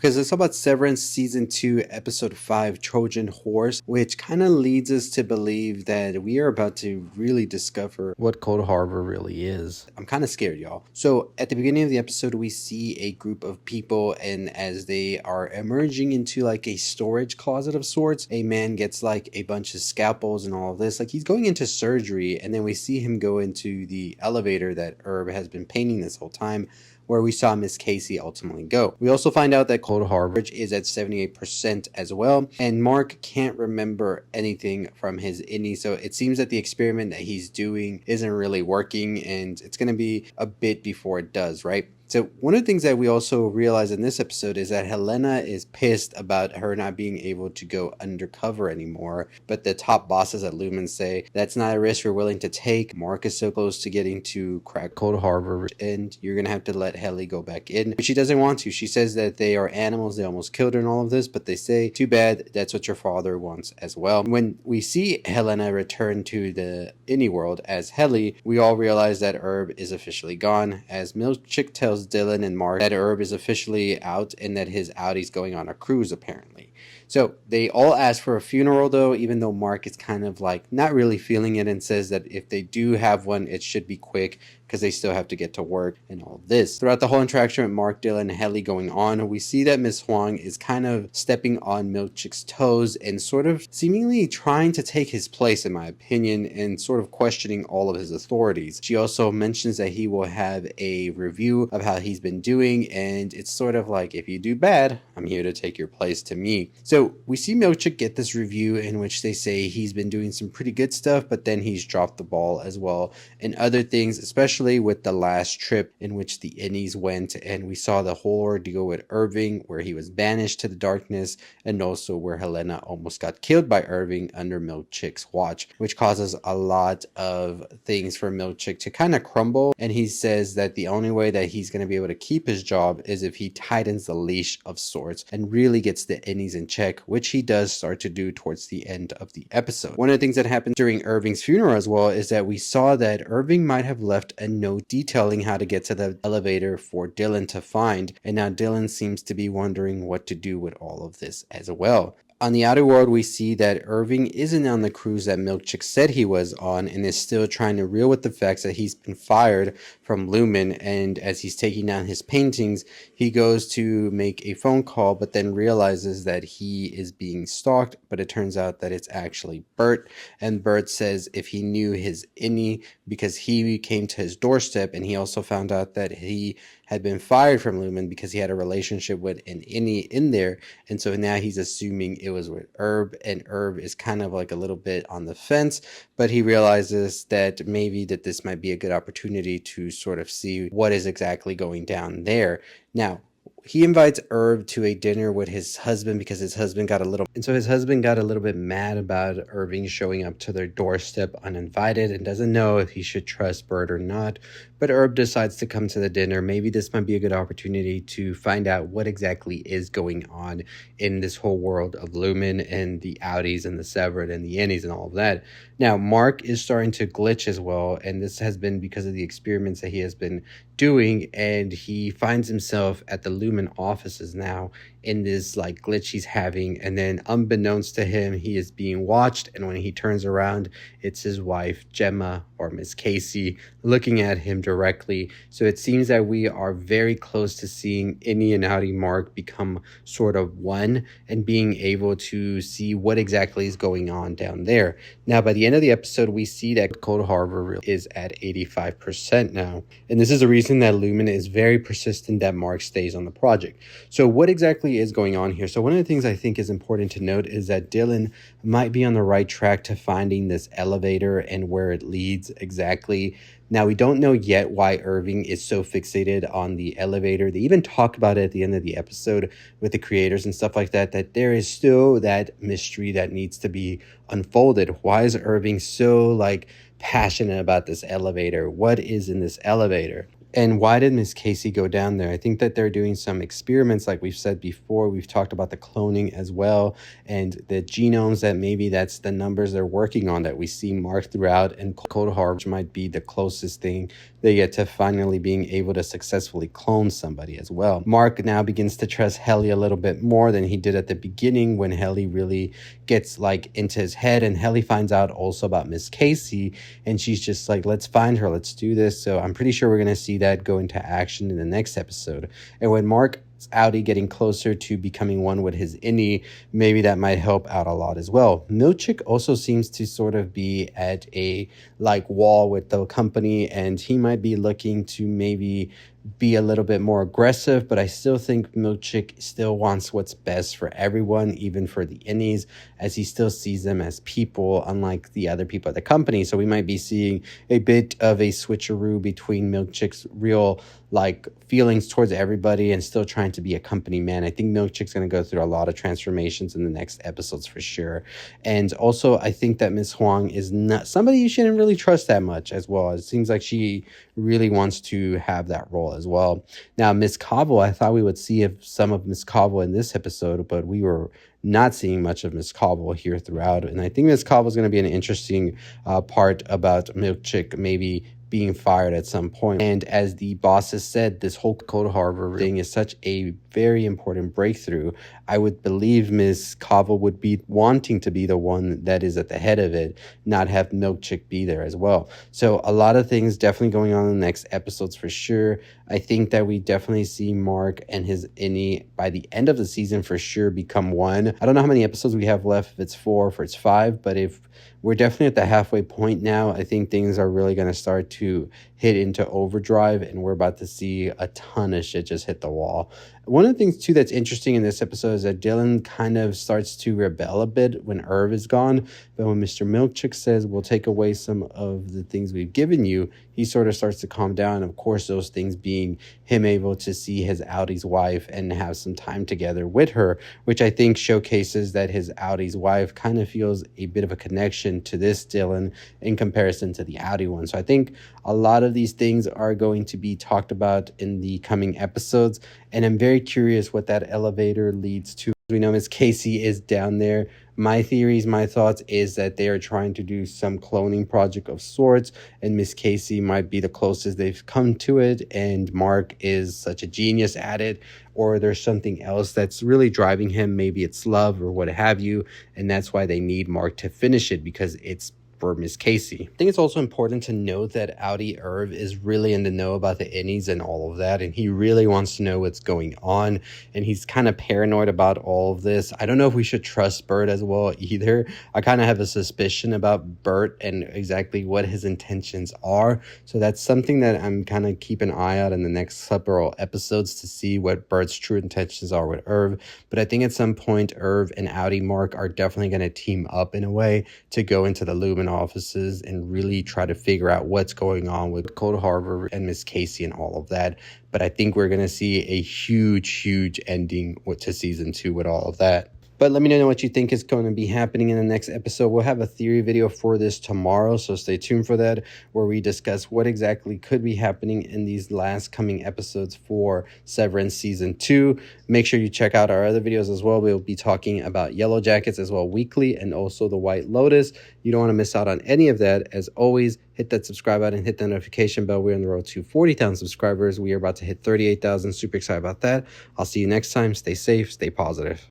because it's about Severance Season 2, Episode 5, Trojan Horse, which kind of leads us to believe that we are about to really discover what Cold Harbor really is. I'm kind of scared, y'all. So at the beginning of the episode, we see a group of people, and as they are emerging into like a storage closet of sorts, a man gets like a bunch of scalpels and all of this. Like he's going into surgery, and then we see him go into the elevator that Herb has been painting this whole time, where we saw Miss Casey ultimately go. We also find out that Cold Harbor is at 78% as well, and Mark can't remember anything from his innie, so it seems that the experiment that he's doing isn't really working, and it's going to be a bit before it does, right? So one of the things that we also realize in this episode is that Helena is pissed about her not being able to go undercover anymore, but the top bosses at Lumon say that's not a risk we're willing to take. Mark is so close to getting to crack Cold Harbor, and you're going to have to let Helly go back in. But she doesn't want to. She says that they are animals, they almost killed her and all of this, but they say, too bad, that's what your father wants as well. When we see Helena return to the Innie world as Helly, we all realize that Herb is officially gone, as Milkchick tells Dylan and Mark that Herb is officially out and that his Audi's going on a cruise apparently. So they all ask for a funeral though, even though Mark is kind of like not really feeling it and says that if they do have one, it should be quick because they still have to get to work and all of this. Throughout the whole interaction with Mark, Dylan, and Helly going on, we see that Miss Huang is kind of stepping on Milkchick's toes and sort of seemingly trying to take his place, in my opinion, and sort of questioning all of his authorities. She also mentions that he will have a review of how he's been doing, and it's sort of like, if you do bad, I'm here to take your place to me. So we see Milkchick get this review in which they say he's been doing some pretty good stuff, but then he's dropped the ball as well in other things, especially with the last trip in which the Innies went, and we saw the whole ordeal with Irving where he was banished to the darkness, and also where Helena almost got killed by Irving under Milkchick's watch, which causes a lot of things for Milkchick to kind of crumble. And he says that the only way that he's going to be able to keep his job is if he tightens the leash of sorts and really gets the Innies in check, which he does start to do towards the end of the episode. One of the things that happened during Irving's funeral as well is that we saw that Irving might have left a note detailing how to get to the elevator for Dylan to find, and now Dylan seems to be wondering what to do with all of this as well. On the outer world, we see that Irving isn't on the cruise that Milkchick said he was on and is still trying to reel with the facts that he's been fired from Lumon, and as he's taking down his paintings, he goes to make a phone call but then realizes that he is being stalked, but it turns out that it's actually Bert, and Bert says if he knew his Innie because he came to his doorstep, and he also found out that he had been fired from Lumon because he had a relationship with an Innie in there, and so now he's assuming it was with Herb, and Herb is kind of like a little bit on the fence, but he realizes that maybe that this might be a good opportunity to sort of see what is exactly going down there. Now, he invites Herb to a dinner with his husband because his husband got a little bit mad about Irving showing up to their doorstep uninvited and doesn't know if he should trust Bert or not. But Herb decides to come to the dinner. Maybe this might be a good opportunity to find out what exactly is going on in this whole world of Lumon and the Audis and the Severed and the Innies and all of that. Now, Mark is starting to glitch as well, and this has been because of the experiments that he has been doing, and he finds himself at the Lumon offices now in this like glitch he's having, and then unbeknownst to him, he is being watched, and when he turns around, it's his wife Gemma, or Miss Casey, looking at him directly. So it seems that we are very close to seeing Innie and Audi Mark become sort of one and being able to see what exactly is going on down there. Now, by the end of the episode, we see that Cold Harbor is at 85% now, and this is a reason that Lumon is very persistent that Mark stays on the project. So what exactly is going on here? So one of the things I think is important to note is that Dylan might be on the right track to finding this elevator and where it leads exactly. Now, we don't know yet why Irving is so fixated on the elevator. They even talk about it at the end of the episode with the creators and stuff like that, that there is still that mystery that needs to be unfolded. Why is Irving so like passionate about this elevator? What is in this elevator? And why did Miss Casey go down there? I think that they're doing some experiments like we've said before. We've talked about the cloning as well and the genomes, that maybe that's the numbers they're working on that we see marked throughout, and Cold Harbor might be the closest thing they get to finally being able to successfully clone somebody as well. Mark now begins to trust Helly a little bit more than he did at the beginning, when Helly really gets like into his head, and Helly finds out also about Miss Casey, and she's just like, let's find her, let's do this. So I'm pretty sure we're going to see that go into action in the next episode. And when Mark Audi getting closer to becoming one with his innie, maybe that might help out a lot as well. Milchick also seems to sort of be at a like wall with the company, and he might be looking to maybe be a little bit more aggressive, but I still think Milchick still wants what's best for everyone, even for the innies, as he still sees them as people, unlike the other people at the company. So we might be seeing a bit of a switcheroo between Milchick's real like feelings towards everybody and still trying to be a company man. I think Milchick's going to go through a lot of transformations in the next episodes for sure. And also, I think that Miss Huang is not somebody you shouldn't really trust that much as well. It seems like she really wants to have that role as well. Now, Miss Cobble, I thought we would see some of Miss Cobble in this episode, but we were not seeing much of Miss Cobble here throughout. And I think Miss Cobble is going to be an interesting part about Milchick maybe being fired at some point. And as the bosses said, this whole Cold Harbor thing is such a very important breakthrough. I would believe Miss Cobble would be wanting to be the one that is at the head of it, not have Milchick be there as well. So a lot of things definitely going on in the next episodes for sure. I think that we definitely see Mark and his innie by the end of the season for sure become one. I don't know how many episodes we have left, if it's 4 or if it's 5, but if we're definitely at the halfway point now, I think things are really going to start to hit into overdrive, and we're about to see a ton of shit just hit the wall. One of the things, too, that's interesting in this episode is that Dylan kind of starts to rebel a bit when Irv is gone. But when Mr. Milchick says, we'll take away some of the things we've given you, he sort of starts to calm down. Of course, those things being him able to see his Audie's wife and have some time together with her, which I think showcases that his Audie's wife kind of feels a bit of a connection to this Dylan in comparison to the Audie one. So I think a lot of these things are going to be talked about in the coming episodes, and I'm very curious what that elevator leads to. We know Miss Casey is down there. My theories, my thoughts is that they are trying to do some cloning project of sorts, and Miss Casey might be the closest they've come to it, and Mark is such a genius at it, or there's something else that's really driving him. Maybe it's love or what have you, and that's why they need Mark to finish it, because it's for Miss Casey. I think it's also important to note that Audie Irv is really in the know about the innies and all of that, and he really wants to know what's going on, and he's kind of paranoid about all of this. I don't know if we should trust Bert as well either. I kind of have a suspicion about Bert and exactly what his intentions are, so that's something that I'm kind of keep an eye out in the next several episodes to see what Bert's true intentions are with Irv. But I think at some point Irv and Audie Mark are definitely going to team up in a way to go into the Lumon offices and really try to figure out what's going on with Cold Harbor and Miss Casey and all of that. But I think we're going to see a huge ending to season 2 with all of that. But let me know what you think is going to be happening in the next episode. We'll have a theory video for this tomorrow, so stay tuned for that, where we discuss what exactly could be happening in these last coming episodes for Severance Season 2. Make sure you check out our other videos as well. We'll be talking about Yellow Jackets as well weekly, and also the White Lotus. You don't want to miss out on any of that. As always, hit that subscribe button, hit the notification bell. We're on the road to 40,000 subscribers. We are about to hit 38,000. Super excited about that. I'll see you next time. Stay safe, stay positive.